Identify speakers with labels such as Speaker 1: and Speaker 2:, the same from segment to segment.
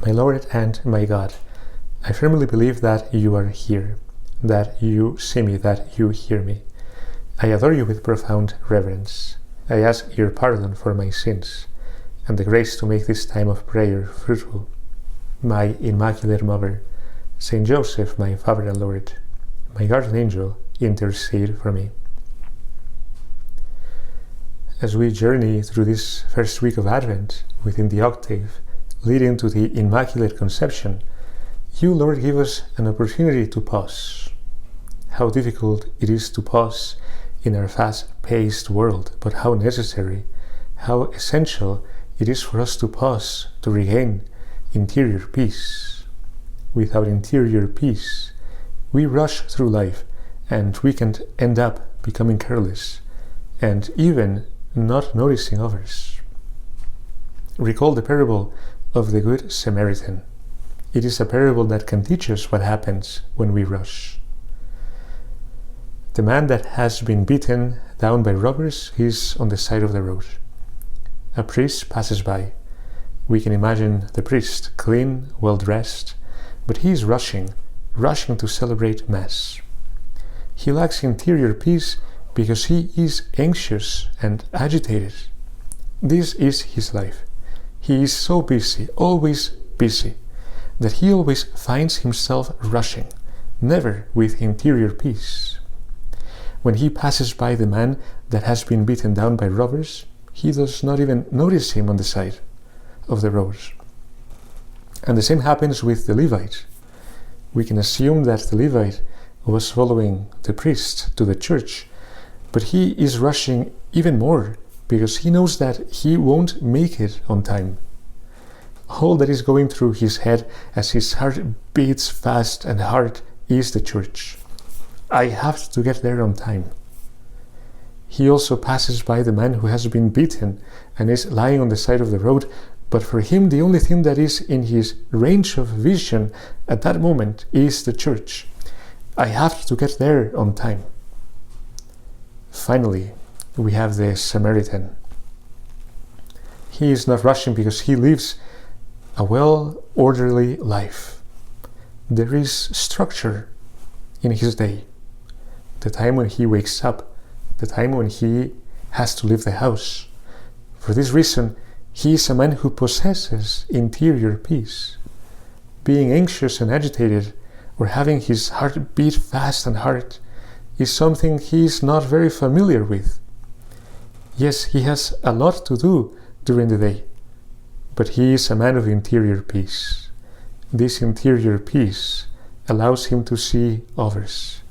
Speaker 1: My Lord and my God, I firmly believe that you are here, that you see me, that you hear me. I adore you with profound reverence. I ask your pardon for my sins, and the grace to make this time of prayer fruitful. My Immaculate Mother, Saint Joseph, my Father and Lord, my guardian angel, intercede for me. As we journey through this first week of Advent within the octave leading to the Immaculate Conception, you, Lord, give us an opportunity to pause. How difficult it is to pause in our fast-paced world, but how necessary, how essential it is for us to pause to regain interior peace. Without interior peace, we rush through life and we can end up becoming careless and even not noticing others. Recall the parable of the Good Samaritan. It is a parable that can teach us what happens when we rush. The man that has been beaten down by robbers is on the side of the road. A priest passes by. We can imagine the priest, clean, well-dressed, but he is rushing to celebrate Mass. He lacks interior peace because he is anxious and agitated. This is his life. He is so busy, always busy, that he always finds himself rushing, never with interior peace. When he passes by the man that has been beaten down by robbers, he does not even notice him on the side of the road. And the same happens with the Levite. We can assume that the Levite was following the priest to the church, but he is rushing even more because he knows that he won't make it on time. All that is going through his head as his heart beats fast and hard is the church. I have to get there on time. He also passes by the man who has been beaten and is lying on the side of the road, but for him the only thing that is in his range of vision at that moment is the church. I have to get there on time. Finally, we have the Samaritan. He is not rushing because he lives a well-orderly life. There is structure in his day. The time when he wakes up, the time when he has to leave the house. For this reason, he is a man who possesses interior peace. Being anxious and agitated, or having his heart beat fast and hard, is something he is not very familiar with. Yes, he has a lot to do during the day, but he is a man of interior peace. This interior peace allows him to see others.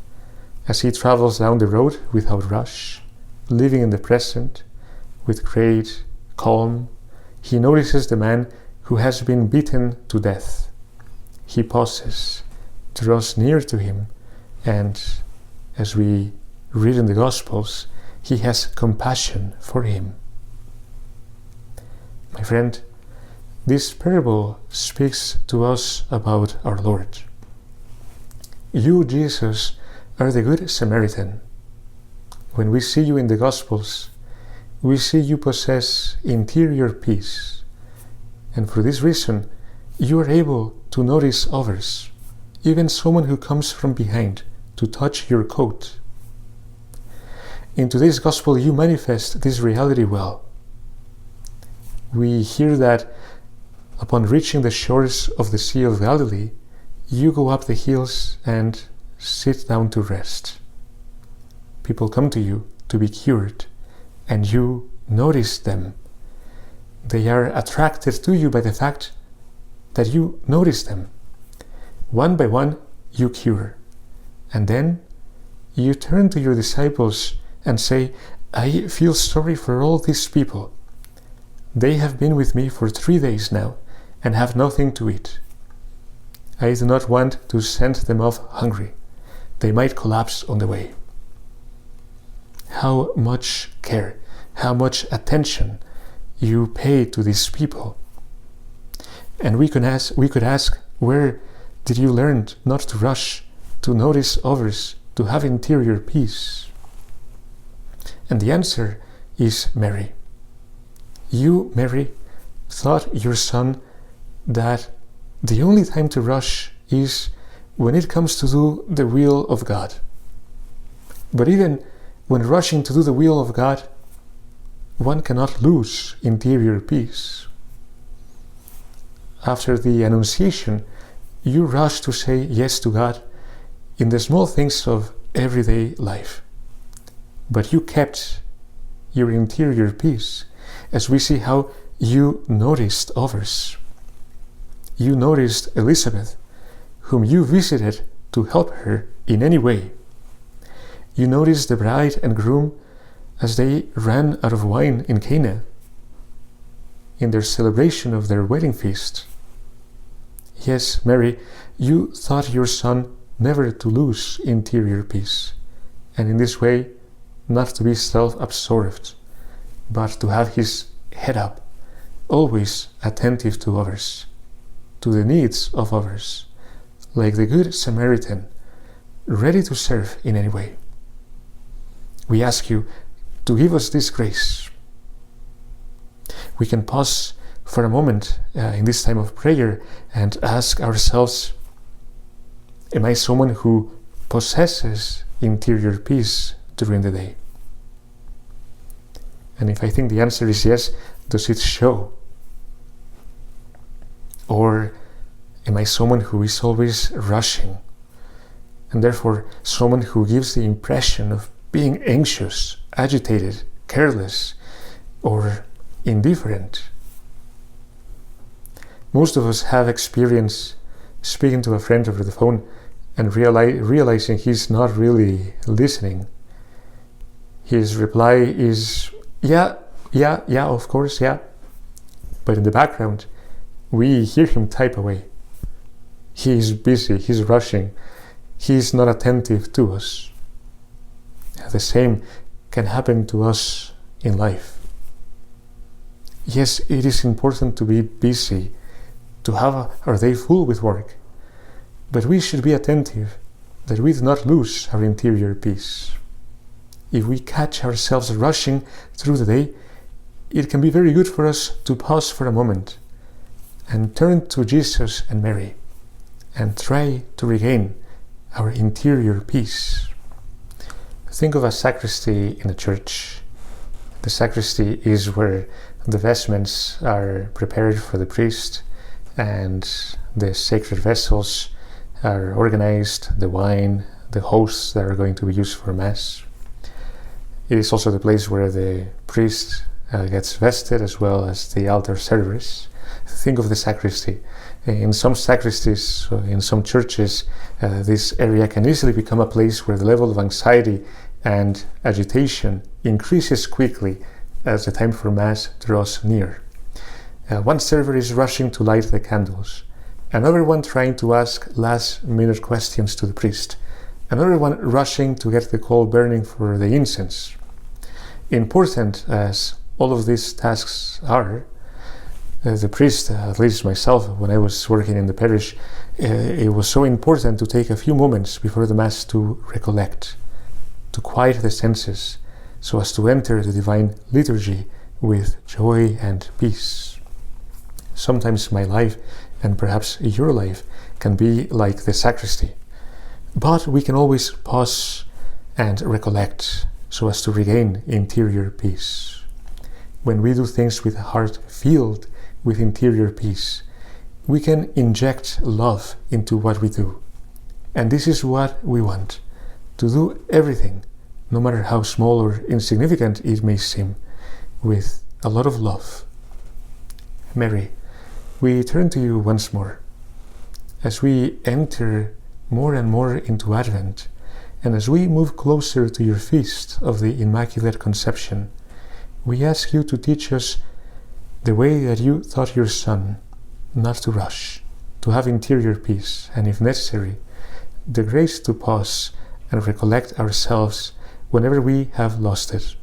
Speaker 1: As he travels down the road without rush, living in the present, with great calm, he notices the man who has been beaten to death. He pauses, draws near to him, and, as we read in the Gospels, he has compassion for him. My friend, this parable speaks to us about our Lord. You, Jesus, are the Good Samaritan. When we see you in the Gospels, we see you possess interior peace. And for this reason, you are able to notice others, even someone who comes from behind to touch your coat. In today's Gospel, you manifest this reality well. We hear that upon reaching the shores of the Sea of Galilee, you go up the hills and sit down to rest. People come to you to be cured, and you notice them. They are attracted to you by the fact that you notice them. One by one, you cure. And then you turn to your disciples and say, I feel sorry for all these people. They have been with me for 3 days now and have nothing to eat. I do not want to send them off hungry. They might collapse on the way. How much care, how much attention you pay to these people. And we could ask, where did you learn not to rush, to notice others, to have interior peace? And the answer is Mary. You, Mary, taught your son that The only time to rush is when it comes to do the will of God. But even when rushing to do the will of God, one cannot lose interior peace. After the Annunciation, you rush to say yes to God in the small things of everyday life. But you kept your interior peace, as we see how you noticed others. You noticed Elizabeth, whom you visited to help her in any way. You noticed the bride and groom as they ran out of wine in Cana, in their celebration of their wedding feast. Yes, Mary, you taught your son never to lose interior peace, and in this way not to be self-absorbed, but to have his head up, always attentive to others, to the needs of others, like the good Samaritan, ready to serve in any way. We ask you to give us this grace. We can pause for a moment in this time of prayer and ask ourselves, am I someone who possesses interior peace during the day? And if I think the answer is yes, does it show? Or am I someone who is always rushing, and therefore someone who gives the impression of being anxious, agitated, careless, or indifferent? Most of us have experience speaking to a friend over the phone and realizing he's not really listening. His reply is, yeah, of course, yeah. But in the background, we hear him type away. He's busy, he's rushing, he's not attentive to us. The same can happen to us in life. Yes, it is important to be busy, to have our day full with work, but we should be attentive that we do not lose our interior peace. If we catch ourselves rushing through the day, it can be very good for us to pause for a moment and turn to Jesus and Mary and try to regain our interior peace. Think of a sacristy in a church. The sacristy is where the vestments are prepared for the priest and the sacred vessels are organized, the wine, the hosts that are going to be used for Mass. It is also the place where the priest gets vested, as well as the altar servers. Think of the sacristy. In some sacristies, in some churches, this area can easily become a place where the level of anxiety and agitation increases quickly as the time for Mass draws near. One server is rushing to light the candles, another one trying to ask last-minute questions to the priest, another one rushing to get the coal burning for the incense. Important as all of these tasks are, the priest, at least myself, when I was working in the parish, it was so important to take a few moments before the Mass to recollect, to quiet the senses, so as to enter the divine liturgy with joy and peace. Sometimes my life, and perhaps your life, can be like the sacristy, but we can always pause and recollect so as to regain interior peace. When we do things with a heart filled with interior peace, we can inject love into what we do. And this is what we want, to do everything, no matter how small or insignificant it may seem, with a lot of love. Mary, we turn to you once more. As we enter more and more into Advent, and as we move closer to your feast of the Immaculate Conception, we ask you to teach us the way that you taught your Son, not to rush, to have interior peace, and if necessary, the grace to pause and recollect ourselves whenever we have lost it.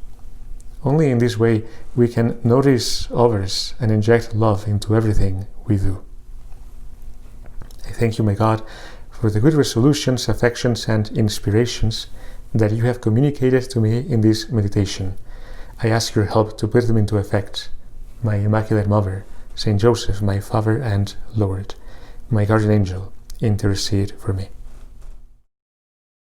Speaker 1: Only in this way we can notice others and inject love into everything we do. I thank you, my God, for the good resolutions, affections, and inspirations that you have communicated to me in this meditation. I ask your help to put them into effect. My Immaculate Mother, Saint Joseph, my Father and Lord, my guardian angel, intercede for me.